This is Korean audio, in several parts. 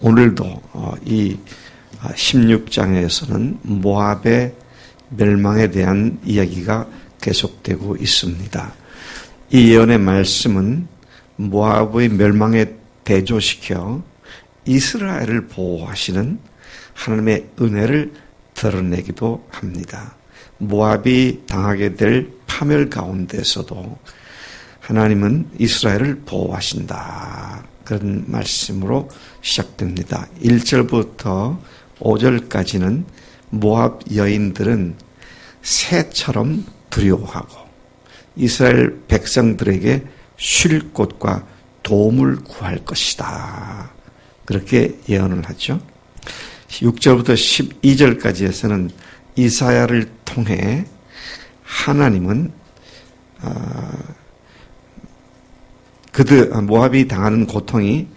오늘도 이 16장에서는 모압의 멸망에 대한 이야기가 계속되고 있습니다. 이 예언의 말씀은 모압의 멸망에 대조시켜 이스라엘을 보호하시는 하나님의 은혜를 드러내기도 합니다. 모압이 당하게 될 파멸 가운데서도 하나님은 이스라엘을 보호하신다. 그런 말씀으로 시작됩니다. 1절부터 5절까지는 모압 여인들은 새처럼 두려워하고 이스라엘 백성들에게 쉴 곳과 도움을 구할 것이다. 그렇게 예언을 하죠. 6절부터 12절까지에서는 이사야를 통해 하나님은 모압이 당하는 고통이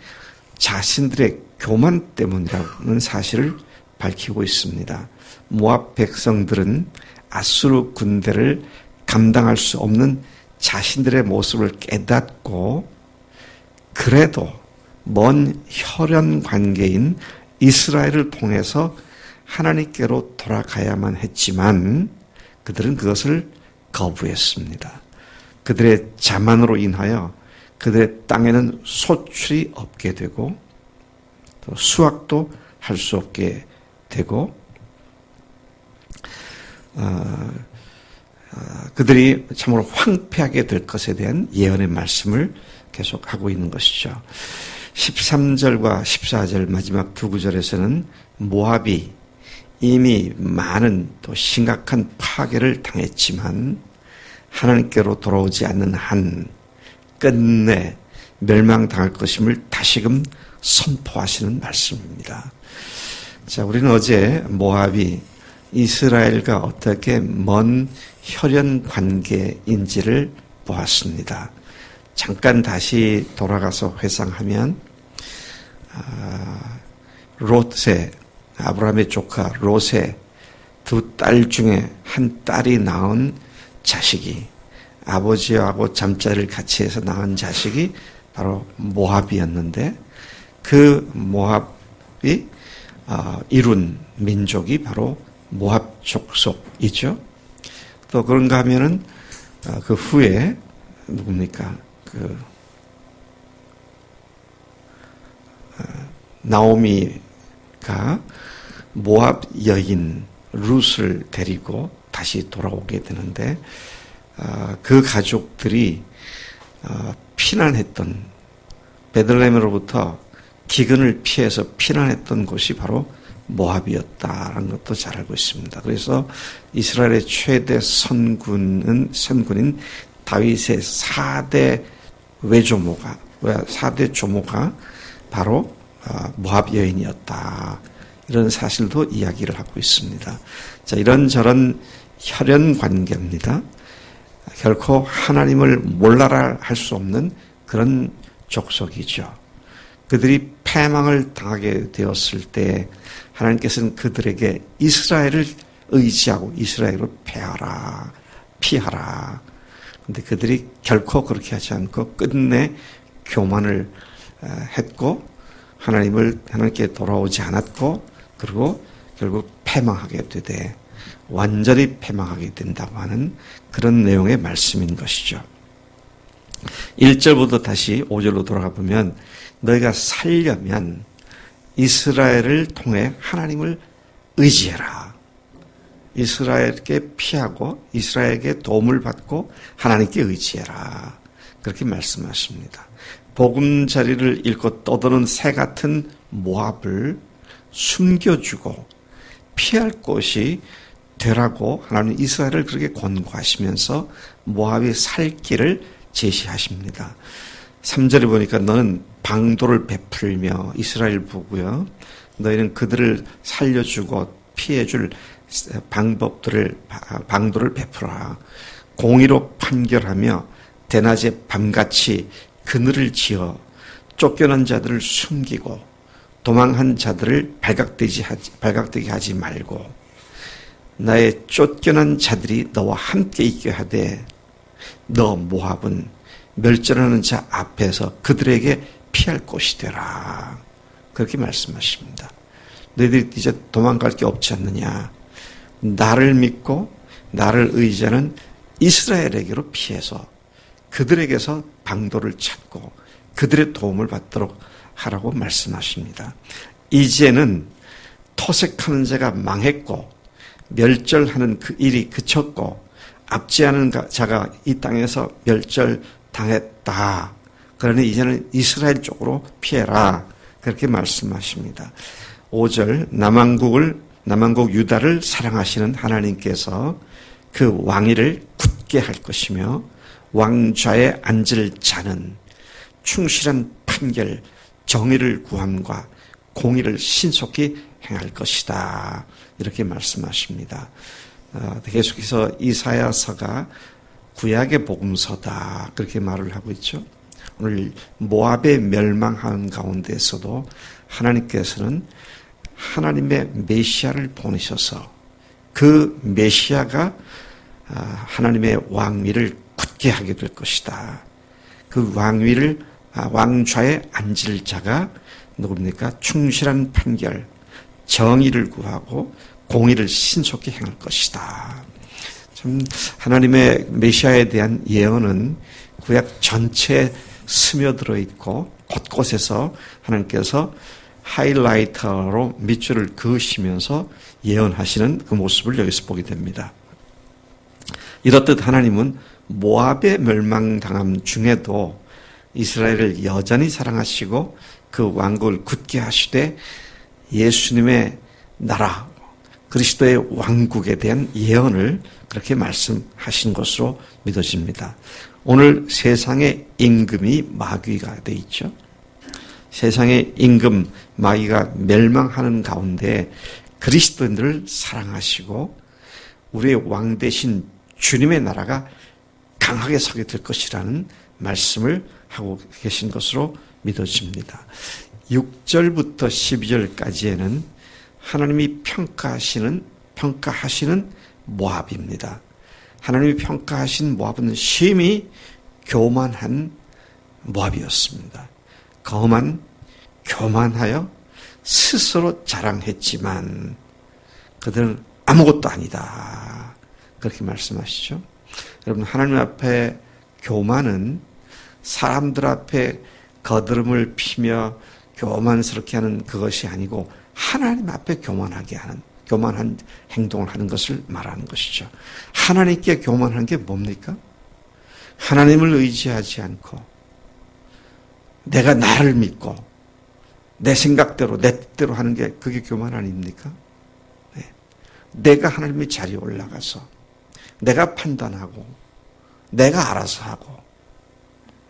자신들의 교만 때문이라는 사실을 밝히고 있습니다. 모압 백성들은 아수르 군대를 감당할 수 없는 자신들의 모습을 깨닫고 그래도 먼 혈연 관계인 이스라엘을 통해서 하나님께로 돌아가야만 했지만 그들은 그것을 거부했습니다. 그들의 자만으로 인하여 그들의 땅에는 소출이 없게 되고 또 수확도 할 수 없게 되고 그들이 참으로 황폐하게 될 것에 대한 예언의 말씀을 계속하고 있는 것이죠. 13절과 14절 마지막 두 구절에서는 모압이 이미 많은 또 심각한 파괴를 당했지만 하나님께로 돌아오지 않는 한 끝내 멸망당할 것임을 다시금 선포하시는 말씀입니다. 자, 우리는 어제 모압이 이스라엘과 어떻게 먼 혈연 관계인지를 보았습니다. 잠깐 다시 돌아가서 회상하면 롯의 아브라함의 조카 롯의 두 딸 중에 한 딸이 낳은 자식이 아버지하고 잠자리를 같이 해서 낳은 자식이 바로 모압이었는데 그 모압이 이룬 민족이 바로 모압 족속이죠. 또 그런가 하면은 그 후에 누굽니까? 나오미가 모압 여인 룻을 데리고 다시 돌아오게 되는데 그 가족들이 피난했던 베들레헴으로부터 기근을 피해서 피난했던 곳이 바로 모압이었다라는 것도 잘 알고 있습니다. 그래서 이스라엘의 최대 선군인 다윗의 4대 외조모가 4대 조모가 바로 모압 여인이었다. 이런 사실도 이야기를 하고 있습니다. 자, 이런저런 혈연 관계입니다. 결코 하나님을 몰라라 할 수 없는 그런 족속이죠. 그들이 패망을 당하게 되었을 때 하나님께서는 그들에게 이스라엘을 의지하고 이스라엘을 피하라. 근데 그들이 결코 그렇게 하지 않고 끝내 교만을 했고 하나님께 돌아오지 않았고 그리고 결국 패망하게 되되 완전히 패망하게 된다고 하는 그런 내용의 말씀인 것이죠. 1절부터 다시 5절로 돌아가 보면 너희가 살려면 이스라엘을 통해 하나님을 의지해라. 이스라엘께 피하고 이스라엘에게 도움을 받고 하나님께 의지해라. 그렇게 말씀하십니다. 보금자리를 잃고 떠도는 새 같은 모압을 숨겨주고 피할 곳이 되라고 하나님 이스라엘을 그렇게 권고하시면서 모압이 살 길을 제시하십니다. 3절에 보니까 너는 방도를 베풀며 이스라엘 보고요. 너희는 그들을 살려주고 피해줄 방도를 베풀어라. 공의로 판결하며 대낮에 밤같이 그늘을 지어 쫓겨난 자들을 숨기고 도망한 자들을 발각되게 하지 말고 나의 쫓겨난 자들이 너와 함께 있게 하되 너 모압은 멸절하는 자 앞에서 그들에게 피할 곳이 되라. 그렇게 말씀하십니다. 너희들이 이제 도망갈 게 없지 않느냐. 나를 믿고 나를 의지하는 이스라엘에게로 피해서 그들에게서 방도를 찾고 그들의 도움을 받도록 하라고 말씀하십니다. 이제는 토색하는 자가 망했고 멸절하는 그 일이 그쳤고 압제하는 자가 이 땅에서 멸절당했다. 그러니 이제는 이스라엘 쪽으로 피해라. 그렇게 말씀하십니다. 5절 남왕국 유다를 사랑하시는 하나님께서 그 왕위를 굳게 할 것이며 왕좌에 앉을 자는 충실한 판결, 정의를 구함과 공의를 신속히 행할 것이다. 이렇게 말씀하십니다. 계속해서 이사야서가 구약의 복음서다. 그렇게 말을 하고 있죠. 오늘 모압의 멸망하는 가운데서도 하나님께서는 하나님의 메시아를 보내셔서 그 메시아가 하나님의 왕위를 굳게 하게 될 것이다. 그 왕좌에 앉을 자가 누굽니까? 충실한 판결, 정의를 구하고 공의를 신속히 행할 것이다. 참 하나님의 메시아에 대한 예언은 구약 전체에 스며들어 있고 곳곳에서 하나님께서 하이라이터로 밑줄을 그으시면서 예언하시는 그 모습을 여기서 보게 됩니다. 이렇듯 하나님은 모압의 멸망당함 중에도 이스라엘을 여전히 사랑하시고 그 왕국을 굳게 하시되 예수님의 나라 그리스도의 왕국에 대한 예언을 그렇게 말씀하신 것으로 믿어집니다. 오늘 세상의 임금이 마귀가 되어 있죠. 세상의 임금 마귀가 멸망하는 가운데 그리스도인들을 사랑하시고 우리의 왕 되신 주님의 나라가 강하게 서게 될 것이라는 말씀을 하고 계신 것으로 믿어집니다. 6절부터 12절까지에는 하나님이 평가하시는 모압입니다. 하나님이 평가하신 모압은 심히 교만한 모압이었습니다. 교만하여 스스로 자랑했지만 그들은 아무것도 아니다. 그렇게 말씀하시죠. 여러분 하나님 앞에 교만은 사람들 앞에 거드름을 피며 교만스럽게 하는 그것이 아니고 하나님 앞에 교만한 행동을 하는 것을 말하는 것이죠. 하나님께 교만한 게 뭡니까? 하나님을 의지하지 않고 내가 나를 믿고 내 생각대로 내 뜻대로 하는 게 그게 교만 아닙니까? 네. 내가 하나님의 자리에 올라가서 내가 판단하고 내가 알아서 하고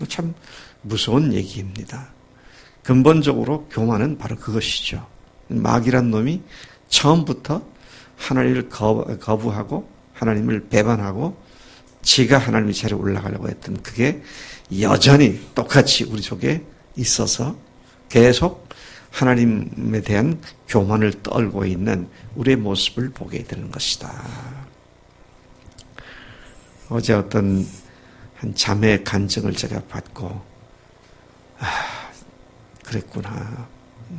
참 무서운 얘기입니다. 근본적으로 교만은 바로 그것이죠. 마귀란 놈이 처음부터 하나님을 거부하고 하나님을 배반하고 지가 하나님의 자리에 올라가려고 했던 그게 여전히 똑같이 우리 속에 있어서 계속 하나님에 대한 교만을 떨고 있는 우리의 모습을 보게 되는 것이다. 어제 어떤 한 자매의 간증을 제가 받고 그랬구나.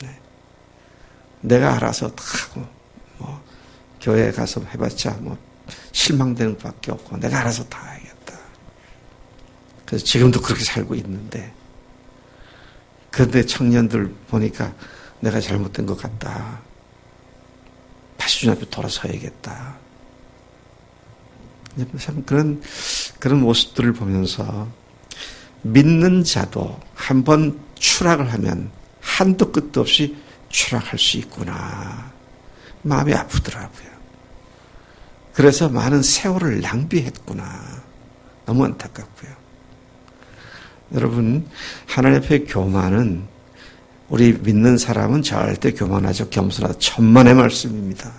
네. 내가 알아서 다 하고 교회 가서 해봤자 실망되는 것밖에 없고 내가 알아서 다 해야겠다. 그래서 지금도 그렇게 살고 있는데 그런데 청년들 보니까 내가 잘못된 것 같다. 다시 주님 앞에 돌아서야겠다. 참 그런 모습들을 보면서 믿는 자도 한번 추락을 하면 한도 끝도 없이 추락할 수 있구나. 마음이 아프더라고요. 그래서 많은 세월을 낭비했구나. 너무 안타깝고요. 여러분, 하나님 앞에 교만은 우리 믿는 사람은 절대 교만하죠. 겸손하다. 천만의 말씀입니다.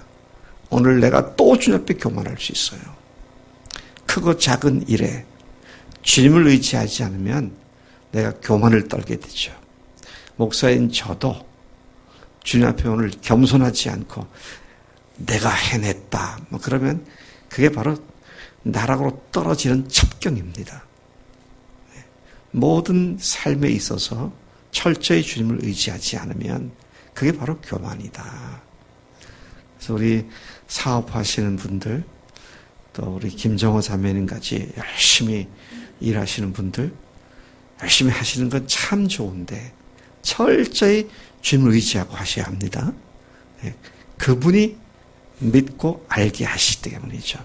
오늘 내가 또 주님 앞에 교만할 수 있어요. 크고 작은 일에 주님을 의지하지 않으면 내가 교만을 떨게 되죠. 목사인 저도 주님 앞에 오늘 겸손하지 않고 내가 해냈다. 그러면 그게 바로 나락으로 떨어지는 첩경입니다. 모든 삶에 있어서 철저히 주님을 의지하지 않으면 그게 바로 교만이다. 그래서 우리 사업하시는 분들, 또 우리 김정호 자매님같이 열심히 일하시는 분들, 열심히 하시는 건 참 좋은데 철저히 주님을 의지하고 하셔야 합니다. 그분이 믿고 알게 하시기 때문이죠.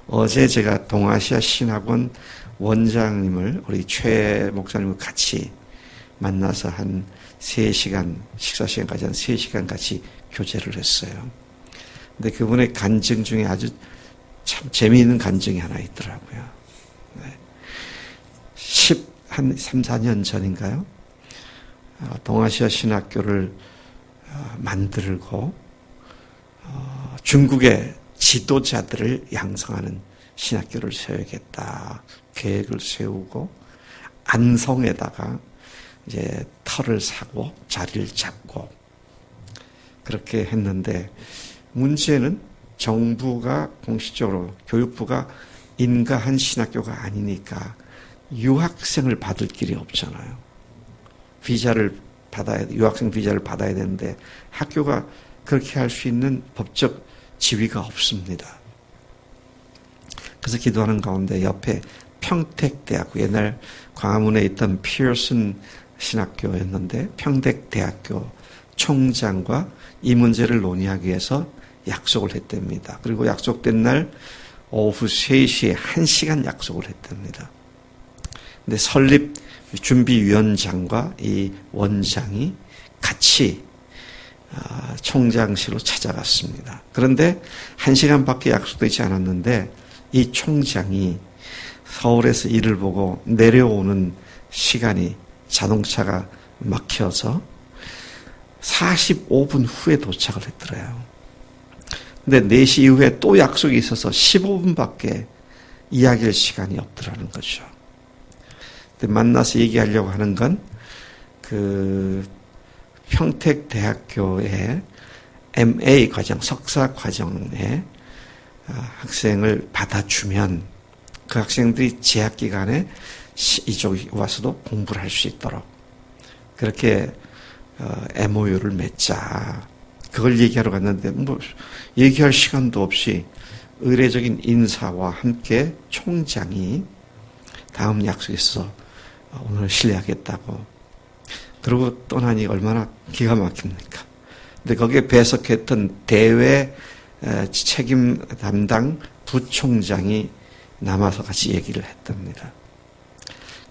어제 제가 동아시아 신학원 원장님을 우리 최 목사님과 같이 만나서 한 3시간, 식사 시간까지 한 3시간 같이 교제를 했어요. 근데 그분의 간증 중에 아주 참 재미있는 간증이 하나 있더라고요. 한 3, 4년 전인가요? 동아시아 신학교를 만들고 중국의 지도자들을 양성하는 신학교를 세우겠다 계획을 세우고 안성에다가 이제 터를 사고 자리를 잡고 그렇게 했는데 문제는 정부가 공식적으로 교육부가 인가한 신학교가 아니니까 유학생을 받을 길이 없잖아요. 유학생 비자를 받아야 되는데 학교가 그렇게 할 수 있는 법적 지위가 없습니다. 그래서 기도하는 가운데 옆에 평택대학교, 옛날 광화문에 있던 피어슨 신학교였는데 평택대학교 총장과 이 문제를 논의하기 위해서 약속을 했답니다. 그리고 약속된 날 오후 3시에 1시간 약속을 했답니다. 근데 설립 준비위원장과 이 원장이 같이 총장실로 찾아갔습니다. 그런데 1시간밖에 약속되지 않았는데 이 총장이 서울에서 일을 보고 내려오는 시간이 자동차가 막혀서 45분 후에 도착을 했더래요. 근데 4시 이후에 또 약속이 있어서 15분밖에 이야기할 시간이 없더라는 거죠. 근데 만나서 얘기하려고 하는 건 평택대학교의 MA 과정, 석사 과정에 학생을 받아주면 그 학생들이 재학 기간에 이쪽에 와서도 공부를 할 수 있도록 그렇게 MOU를 맺자. 그걸 얘기하러 갔는데 얘기할 시간도 없이 의례적인 인사와 함께 총장이 다음 약속이 있어서 오늘 실례하겠다고. 그러고 떠나니 얼마나 기가 막힙니까? 근데 거기에 배석했던 대외 책임 담당 부총장이 남아서 같이 얘기를 했답니다.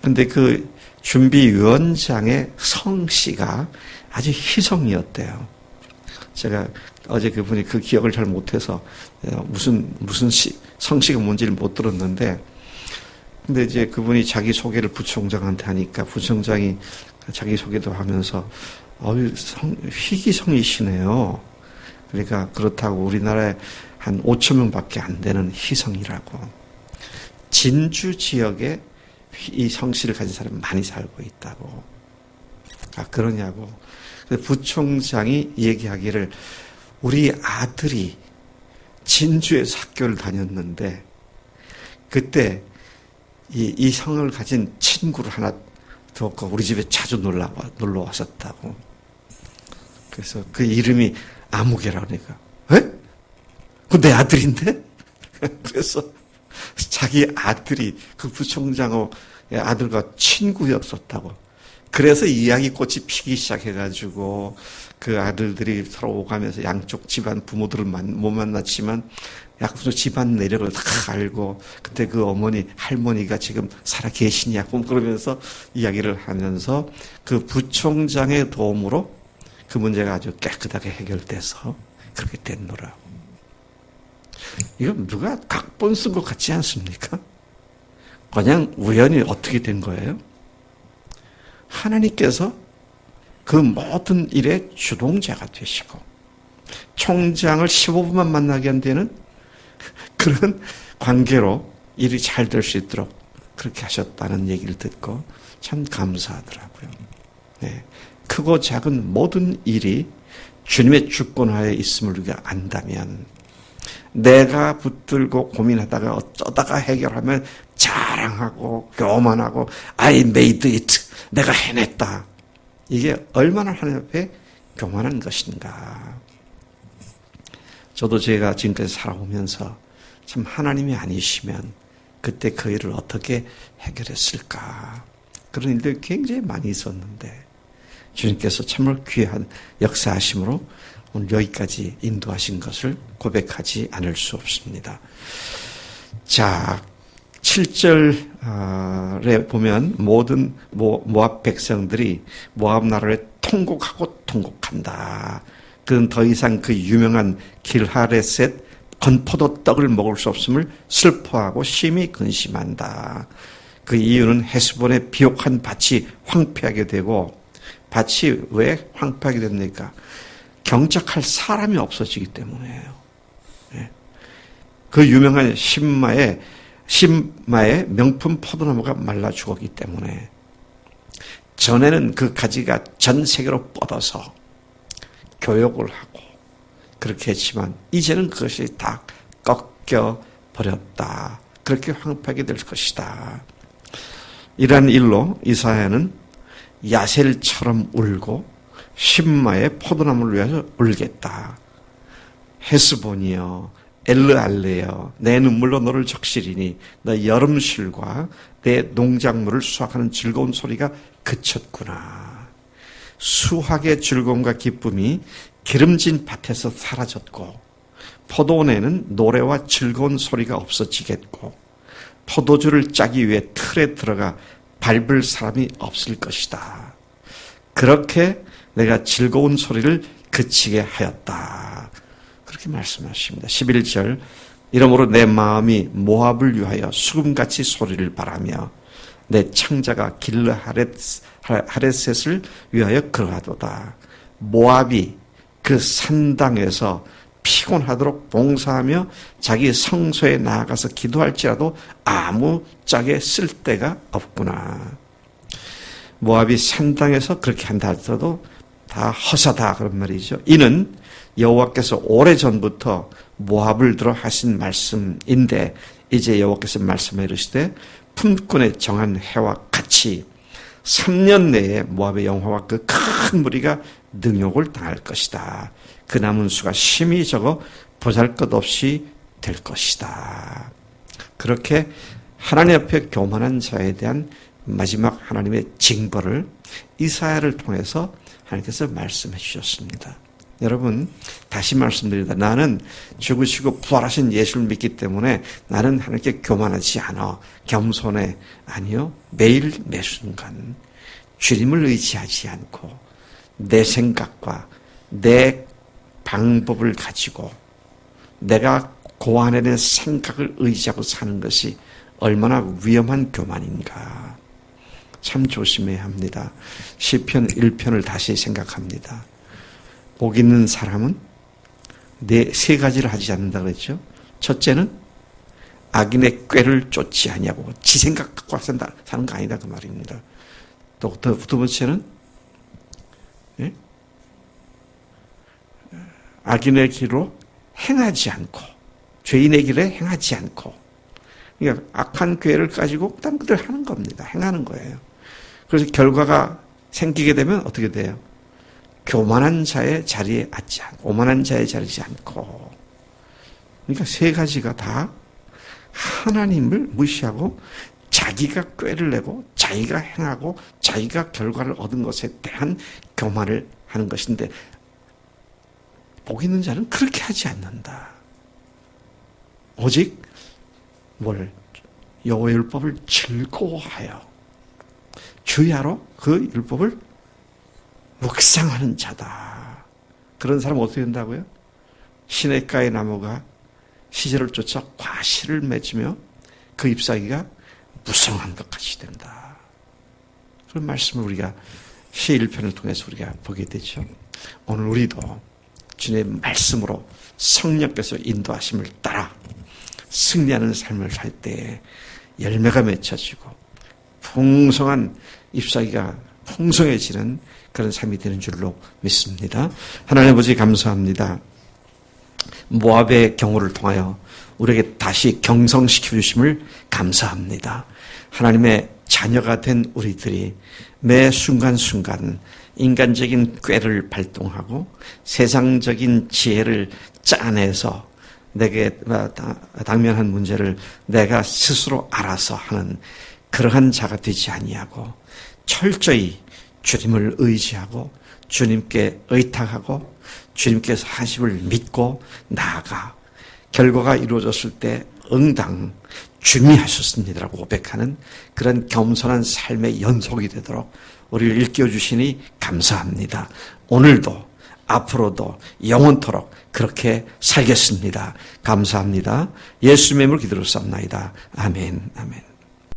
근데 그 준비위원장의 성씨가 아주 희성이었대요. 제가 어제 그분이 그 기억을 잘 못해서 무슨 성씨가 뭔지를 못 들었는데, 근데 이제 그분이 자기 소개를 부총장한테 하니까 부총장이 자기 소개도 하면서 희기성이시네요. 그러니까 그렇다고 우리나라에 한 5천 명밖에 안 되는 희성이라고. 진주 지역에 이 성씨를 가진 사람이 많이 살고 있다고. 그러냐고. 부총장이 얘기하기를 우리 아들이 진주에서 학교를 다녔는데 그때 이 성을 가진 친구를 하나 두었고 우리 집에 자주 놀러 왔었다고. 그래서 그 이름이 아무개라고 하니까 에? 그 내 아들인데? 그래서 자기 아들이 그 부총장의 아들과 친구였었다고. 그래서 이야기꽃이 피기 시작해가지고 그 아들들이 서로 오가면서 양쪽 집안 부모들을 못 만났지만 약간 집안 내력을 다 알고 그때 그 어머니 할머니가 지금 살아 계시냐고 그러면서 이야기를 하면서 그 부총장의 도움으로 그 문제가 아주 깨끗하게 해결돼서 그렇게 됐노라고. 이건 누가 각본 쓴 것 같지 않습니까? 그냥 우연히 어떻게 된 거예요? 하나님께서 그 모든 일의 주동자가 되시고 총장을 15분만 만나게 한 데는 그런 관계로 일이 잘 될 수 있도록 그렇게 하셨다는 얘기를 듣고 참 감사하더라고요. 네. 크고 작은 모든 일이 주님의 주권하에 있음을 우리가 안다면 내가 붙들고 고민하다가 어쩌다가 해결하면 자랑하고 교만하고 I made it. 내가 해냈다. 이게 얼마나 하나님 앞에 교만한 것인가? 저도 제가 지금까지 살아오면서 참 하나님이 아니시면 그때 그 일을 어떻게 해결했을까? 그런 일들이 굉장히 많이 있었는데 주님께서 참으로 귀한 역사하심으로 오늘 여기까지 인도하신 것을 고백하지 않을 수 없습니다. 자, 7절에 보면 모든 모압 백성들이 모압 나라를 통곡하고 통곡한다. 그는 더 이상 그 유명한 길하레셋 건포도 떡을 먹을 수 없음을 슬퍼하고 심히 근심한다. 그 이유는 헤스본의 비옥한 밭이 황폐하게 되고, 밭이 왜 황폐하게 됩니까? 경작할 사람이 없어지기 때문이에요. 그 유명한 신마의 명품 포도나무가 말라 죽었기 때문에, 전에는 그 가지가 전 세계로 뻗어서 교역을 하고 그렇게 했지만 이제는 그것이 다 꺾여 버렸다. 그렇게 황폐하게 될 것이다. 이러한 일로 이사야는 야셀처럼 울고 신마의 포도나무를 위해서 울겠다. 헤스본이여 엘르알레여 내 눈물로 너를 적시리니 너 여름실과 내 농작물을 수확하는 즐거운 소리가 그쳤구나. 수확의 즐거움과 기쁨이 기름진 밭에서 사라졌고 포도원에는 노래와 즐거운 소리가 없어지겠고 포도주를 짜기 위해 틀에 들어가 밟을 사람이 없을 것이다. 그렇게 내가 즐거운 소리를 그치게 하였다. 그렇게 말씀하십니다. 11절 이러므로 내 마음이 모압을 위하여 수금같이 소리를 바라며 내 창자가 길르하레셋을 위하여 그러하도다. 모압이 그 산당에서 피곤하도록 봉사하며 자기 성소에 나아가서 기도할지라도 아무 짝에 쓸 데가 없구나. 모압이 산당에서 그렇게 한다 하더라도 다 허사다 그런 말이죠. 이는 여호와께서 오래전부터 모압을 들어 하신 말씀인데 이제 여호와께서 말씀해 이르시되 품꾼의 정한 해와 같이 3년 내에 모압의 영화와 그 큰 무리가 능욕을 당할 것이다. 그 남은 수가 심히 적어 보잘것없이 될 것이다. 그렇게 하나님 앞에 교만한 자에 대한 마지막 하나님의 징벌을 이사야를 통해서 하나님께서 말씀해 주셨습니다. 여러분 다시 말씀드립니다. 나는 죽으시고 부활하신 예수를 믿기 때문에 나는 하나님께 교만하지 않아. 겸손해. 아니요. 매일 매순간 주님을 의지하지 않고 내 생각과 내 방법을 가지고 내가 고안해낸 생각을 의지하고 사는 것이 얼마나 위험한 교만인가. 참 조심해야 합니다. 시편 1편을 다시 생각합니다. 복 있는 사람은 세 가지를 하지 않는다 그랬죠. 첫째는 악인의 꾀를 쫓지 아니하고 지 생각 갖고 사는 거 아니다 그 말입니다. 또 두 번째는 악인의 길로 행하지 않고 죄인의 길에 행하지 않고 그러니까 악한 꾀를 가지고 딴 그대로 하는 겁니다. 행하는 거예요. 그래서 결과가 생기게 되면 어떻게 돼요? 교만한 자의 자리에 앉지 않고 오만한 자의 자리지 않고 그러니까 세 가지가 다 하나님을 무시하고 자기가 꾀를 내고 자기가 행하고 자기가 결과를 얻은 것에 대한 교만을 하는 것인데 복 있는 자는 그렇게 하지 않는다. 오직 여호와의 율법을 즐거워하여 주야로 그 율법을 묵상하는 자다. 그런 사람은 어떻게 된다고요? 시냇가의 나무가 시절을 쫓아 과실을 맺으며 그 잎사귀가 무성한 것 같이 된다. 그런 말씀을 우리가 시 1편을 통해서 우리가 보게 되죠. 오늘 우리도 주님의 말씀으로 성령께서 인도하심을 따라 승리하는 삶을 살 때 열매가 맺혀지고 풍성한 잎사귀가 풍성해지는 그런 삶이 되는 줄로 믿습니다. 하나님 아버지 감사합니다. 모압의 경우를 통하여 우리에게 다시 경성시켜 주심을 감사합니다. 하나님의 자녀가 된 우리들이 매 순간순간 인간적인 꾀를 발동하고 세상적인 지혜를 짜내서 내게 당면한 문제를 내가 스스로 알아서 하는 그러한 자가 되지 아니하고 철저히 주님을 의지하고 주님께 의탁하고 주님께서 하심을 믿고 나아가 결과가 이루어졌을 때 응당 주님이 하셨습니다라고 고백하는 그런 겸손한 삶의 연속이 되도록 우리를 일깨워 주시니 감사합니다. 오늘도 앞으로도 영원토록 그렇게 살겠습니다. 감사합니다. 예수님의 이름으로 기도로 쌉나이다. 아멘. 아멘.